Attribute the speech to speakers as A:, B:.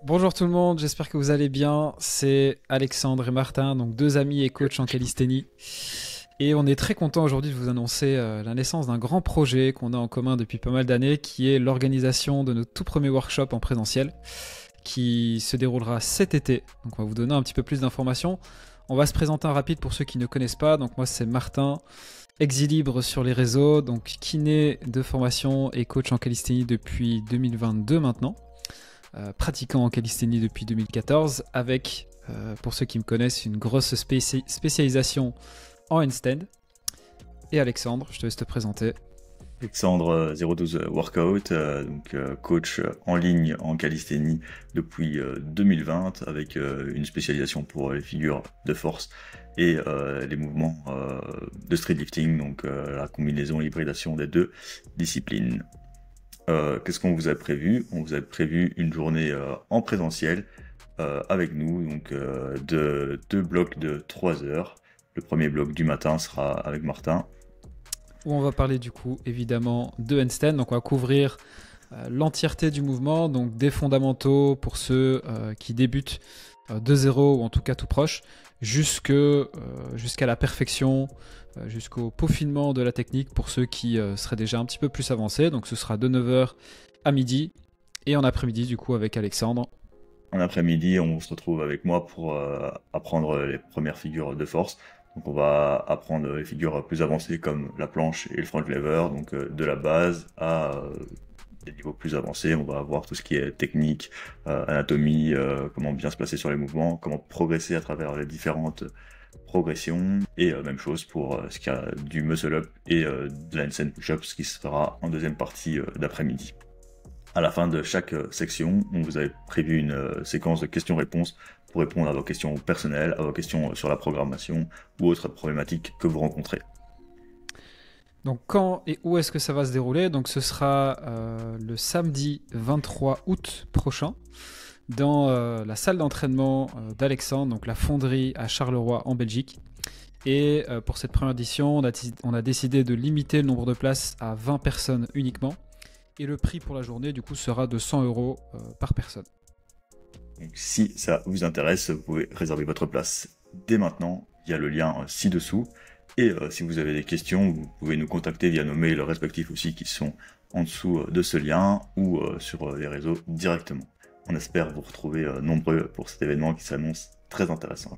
A: Bonjour tout le monde, j'espère que vous allez bien. C'est Alexandre et Martin, donc deux amis et coachs en calisthénie. Et on est très content aujourd'hui de vous annoncer la naissance d'un grand projet qu'on a en commun depuis pas mal d'années, qui est l'organisation de notre tout premier workshop en présentiel, qui se déroulera cet été. Donc on va vous donner un petit peu plus d'informations. On va se présenter en rapide pour ceux qui ne connaissent pas. Donc moi c'est Martin, Exilibre sur les réseaux, donc kiné de formation et coach en calisthénie depuis 2022 maintenant. Pratiquant en calisthénie depuis 2014, avec, pour ceux qui me connaissent, une grosse spécialisation en handstand. Et Alexandre, je te laisse te présenter.
B: Alexandre 012 Workout, coach en ligne en calisthénie depuis 2020 avec une spécialisation pour les figures de force et les mouvements de street lifting, la combinaison, l'hybridation des deux disciplines. Qu'est-ce qu'on vous a prévu? On vous a prévu une journée en présentiel avec nous, de deux blocs de 3 heures. Le premier bloc du matin sera avec Martin.
A: Où on va parler du coup évidemment de handstand. Donc on va couvrir l'entièreté du mouvement, donc des fondamentaux pour ceux qui débutent de zéro ou en tout cas tout proche, jusqu'à la perfection, jusqu'au peaufinement de la technique pour ceux qui seraient déjà un petit peu plus avancés. Donc ce sera de 9h à midi et en après-midi du coup avec Alexandre.
B: En après-midi, on se retrouve avec moi pour apprendre les premières figures de force. Donc on va apprendre les figures plus avancées comme la planche et le front lever, de la base à des niveaux plus avancés. On va avoir tout ce qui est technique, anatomie, comment bien se placer sur les mouvements, comment progresser à travers les différentes progressions. Et même chose pour ce qui a du muscle-up et de la handstand push-up, ce qui se fera en deuxième partie d'après-midi. À la fin de chaque section, on vous avait prévu une séquence de questions-réponses pour répondre à vos questions personnelles, à vos questions sur la programmation ou autres problématiques que vous rencontrez.
A: Donc quand et où est-ce que ça va se dérouler? Donc ce sera le samedi 23 août prochain dans la salle d'entraînement d'Alexandre, donc la fonderie à Charleroi en Belgique. Et pour cette première édition, on a décidé de limiter le nombre de places à 20 personnes uniquement. Et le prix pour la journée, du coup, sera de 100 € par personne.
B: Donc, si ça vous intéresse, vous pouvez réserver votre place dès maintenant. Il y a le lien ci-dessous. Et si vous avez des questions, vous pouvez nous contacter via nos mails respectifs aussi qui sont en dessous de ce lien ou sur les réseaux directement. On espère vous retrouver nombreux pour cet événement qui s'annonce très intéressant.